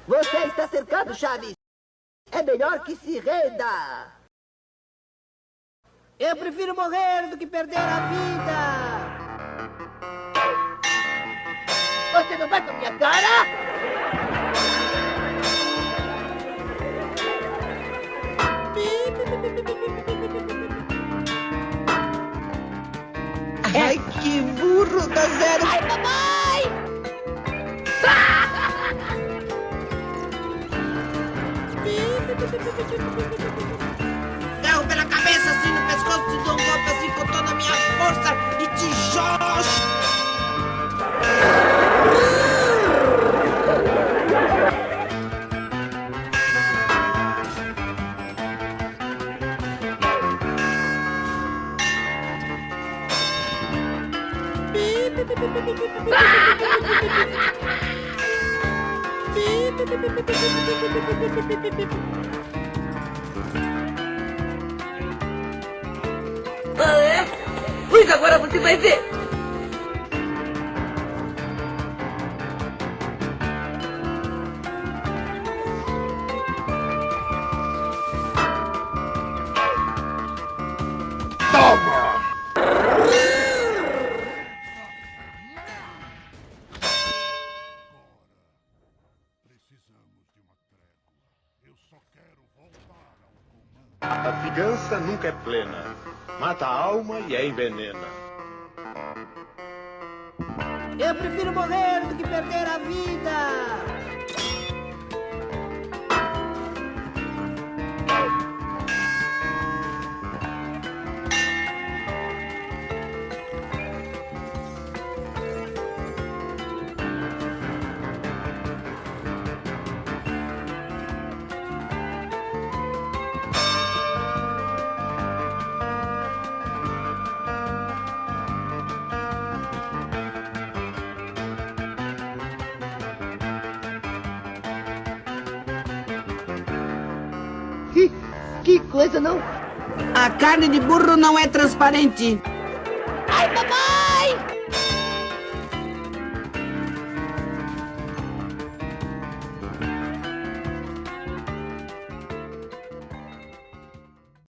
Você está cercado, Chaves. É melhor que se renda. Eu prefiro morrer do que perder a vida. Você não vai com a minha cara? Ai, que burro, dá zero. Ai, papai! Carro pela cabeça, assim no pescoço, te dou um golpe assim com toda a minha força e te jogo. Ah, é? Pois agora você vai ver! Toma! A vingança nunca é plena. Mata a alma e a envenena. Eu prefiro morrer do que perder a vida. Que coisa, não? A carne de burro não é transparente.